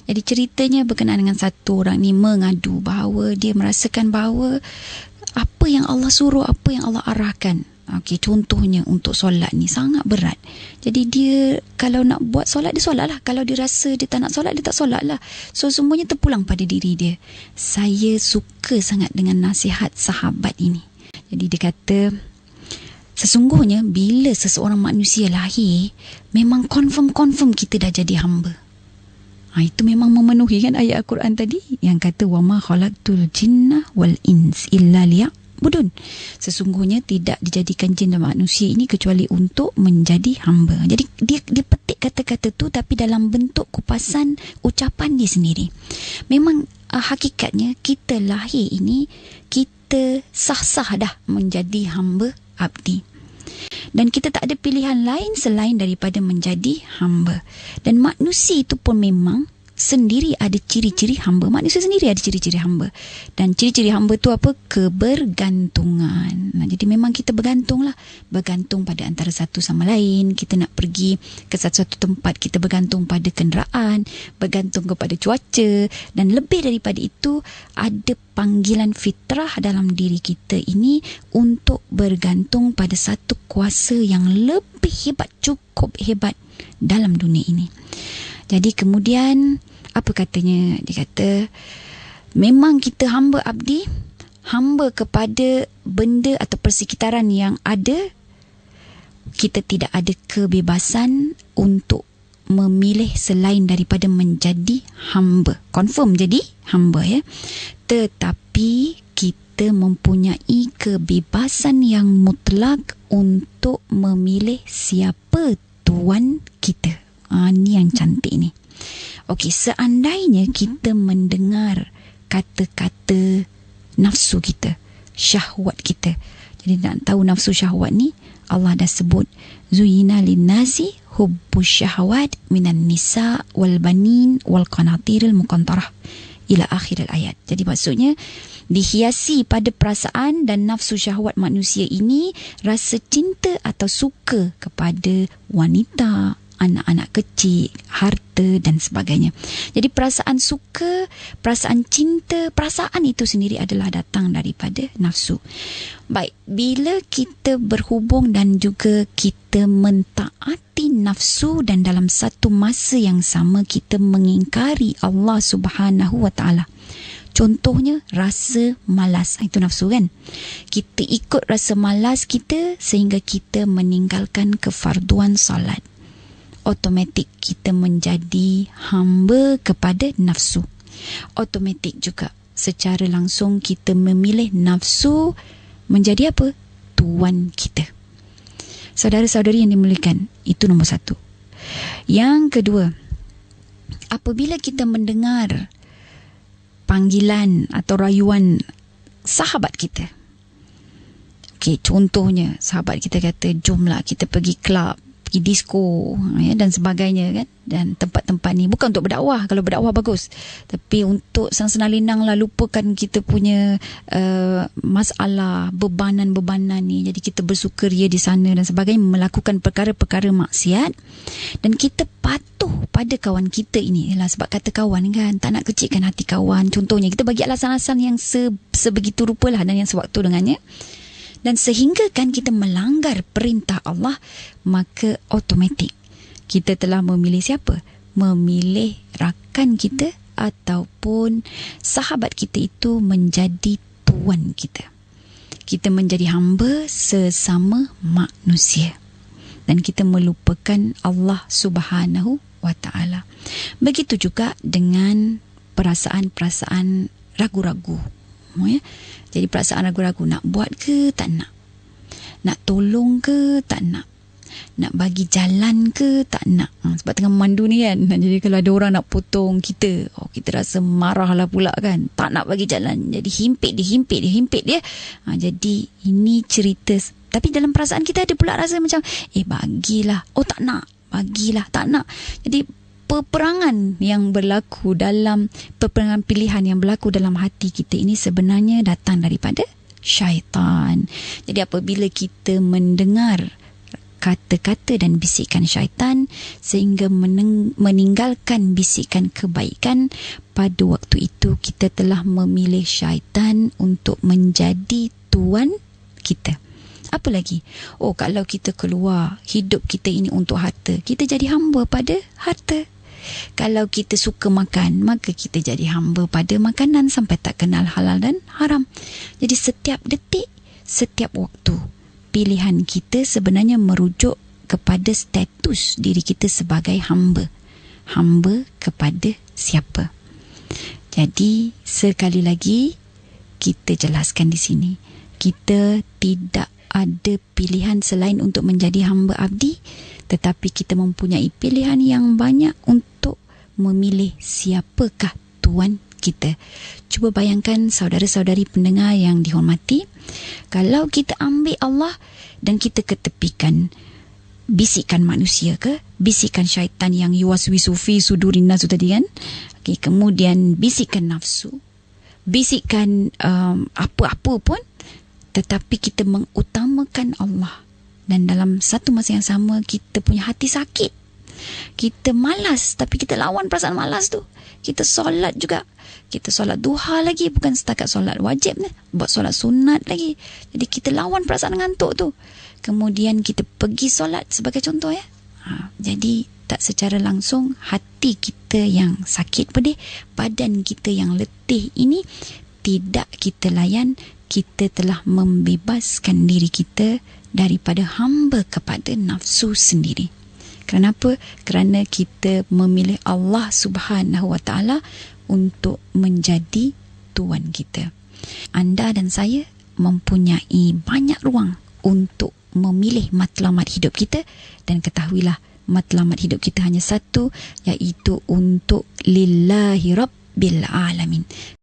Jadi ceritanya berkenaan dengan satu orang ni mengadu bahawa dia merasakan bahawa apa yang Allah suruh, apa yang Allah arahkan. Okey, contohnya untuk solat ni sangat berat. Jadi dia kalau nak buat solat, dia solat lah. Kalau dia rasa dia tak nak solat, dia tak solat lah. So semuanya terpulang pada diri dia. Saya suka sangat dengan nasihat sahabat ini. Jadi dia kata, sesungguhnya bila seseorang manusia lahir, memang confirm kita dah jadi hamba. Itu memang memenuhi kan ayat Al-Quran tadi yang kata wama khalaqtul jinna wal ins illa liya'budun. Sesungguhnya tidak dijadikan jin dan manusia ini kecuali untuk menjadi hamba. Jadi dia petik kata-kata tu tapi dalam bentuk kupasan ucapan dia sendiri. Memang hakikatnya kita lahir ini, kita sah-sah dah menjadi hamba abdi. Dan kita tak ada pilihan lain selain daripada menjadi hamba. Dan manusia itu pun memang sendiri ada ciri-ciri hamba. Manusia sendiri ada ciri-ciri hamba. Dan ciri-ciri hamba tu apa? Kebergantungan. Jadi memang kita bergantung lah. Bergantung pada antara satu sama lain. Kita nak pergi ke satu-satu tempat, kita bergantung pada kenderaan, bergantung kepada cuaca. Dan lebih daripada itu, ada panggilan fitrah dalam diri kita ini untuk bergantung pada satu kuasa yang lebih hebat, cukup hebat dalam dunia ini. Jadi kemudian apa katanya? Dia kata memang kita hamba abdi, hamba kepada benda atau persekitaran yang ada. Kita tidak ada kebebasan untuk memilih selain daripada menjadi hamba. Confirm jadi hamba ya. Tetapi kita mempunyai kebebasan yang mutlak untuk memilih siapa tuan kita. Ni yang cantik ni. Okey, seandainya kita mendengar kata-kata nafsu kita, syahwat kita. Jadi nak tahu nafsu syahwat ni, Allah dah sebut zuyina linnasi hubbus syahwat minan nisa wal banin wal qanatiril muqantarah ila akhir ayat. Jadi maksudnya dihiasi pada perasaan dan nafsu syahwat manusia ini rasa cinta atau suka kepada wanita, anak-anak kecil, harta dan sebagainya. Jadi perasaan suka, perasaan cinta, perasaan itu sendiri adalah datang daripada nafsu. Baik, bila kita berhubung dan juga kita mentaati nafsu dan dalam satu masa yang sama kita mengingkari Allah Subhanahu wa taala. Contohnya rasa malas, itu nafsu kan. Kita ikut rasa malas kita sehingga kita meninggalkan kefarduan salat. Automatik kita menjadi hamba kepada nafsu. Automatik juga secara langsung kita memilih nafsu menjadi apa? Tuan kita. Saudara-saudari yang dimuliakan, itu nombor satu. Yang kedua, apabila kita mendengar panggilan atau rayuan sahabat kita. Okey, contohnya sahabat kita kata, jomlah kita pergi kelab, pergi disco ya, dan sebagainya kan. Dan tempat-tempat ni bukan untuk berdakwah. Kalau berdakwah bagus, tapi untuk senang-senang linang lah, lupakan kita punya masalah, bebanan-bebanan ni. Jadi kita bersukaria di sana dan sebagainya, melakukan perkara-perkara maksiat, dan kita patuh pada kawan kita ini. Yalah, sebab kata kawan kan, tak nak kecilkan hati kawan. Contohnya kita bagi alasan-alasan yang sebegitu rupalah dan yang sewaktu dengannya. Dan sehingga kan kita melanggar perintah Allah, maka automatik kita telah memilih siapa? Memilih rakan kita ataupun sahabat kita itu menjadi tuan kita. Kita menjadi hamba sesama manusia. Dan kita melupakan Allah Subhanahu wa ta'ala. Begitu juga dengan perasaan-perasaan ragu-ragu. Ya? Jadi perasaan ragu-ragu, nak buat ke tak nak? Nak tolong ke tak nak? Nak bagi jalan ke tak nak? Sebab tengah memandu ni kan. Jadi kalau ada orang nak potong kita, kita rasa marah lah pula kan. Tak nak bagi jalan. Jadi himpit dia. Jadi ini cerita. Tapi dalam perasaan kita ada pula rasa macam, bagilah. Tak nak. Bagilah. Tak nak. Jadi peperangan yang berlaku dalam, peperangan pilihan yang berlaku dalam hati kita ini sebenarnya datang daripada syaitan. Jadi apabila kita mendengar kata-kata dan bisikan syaitan sehingga meninggalkan bisikan kebaikan. Pada waktu itu kita telah memilih syaitan untuk menjadi tuan kita. Apa lagi? Kalau kita keluar hidup kita ini untuk harta, kita jadi hamba pada harta. Kalau kita suka makan, maka kita jadi hamba pada makanan sampai tak kenal halal dan haram. Jadi setiap detik, setiap waktu, pilihan kita sebenarnya merujuk kepada status diri kita sebagai hamba. Hamba kepada siapa? Jadi sekali lagi kita jelaskan di sini, kita tidak ada pilihan selain untuk menjadi hamba abdi, tetapi kita mempunyai pilihan yang banyak untuk memilih siapakah tuan kita. Cuba bayangkan saudara-saudari pendengar yang dihormati, kalau kita ambil Allah dan kita ketepikan bisikan manusia ke, bisikan syaitan yang yuwaswisu fi sudurin nas tadi kan, kemudian bisikan nafsu, bisikan apa-apa pun, tetapi kita mengutamakan Allah. Dan dalam satu masa yang sama kita punya hati sakit, kita malas, tapi kita lawan perasaan malas tu. Kita solat juga, kita solat duha lagi, bukan setakat solat wajib ni, buat solat sunat lagi. Jadi kita lawan perasaan ngantuk tu, kemudian kita pergi solat sebagai contoh ya. Jadi tak secara langsung hati kita yang sakit pedih, badan kita yang letih ini tidak kita layan. Kita telah membebaskan diri kita daripada hamba kepada nafsu sendiri. Kenapa? Kerana kita memilih Allah Subhanahu Wa Taala untuk menjadi tuan kita. Anda dan saya mempunyai banyak ruang untuk memilih matlamat hidup kita, dan ketahuilah matlamat hidup kita hanya satu, iaitu untuk lillahi rabbil alamin.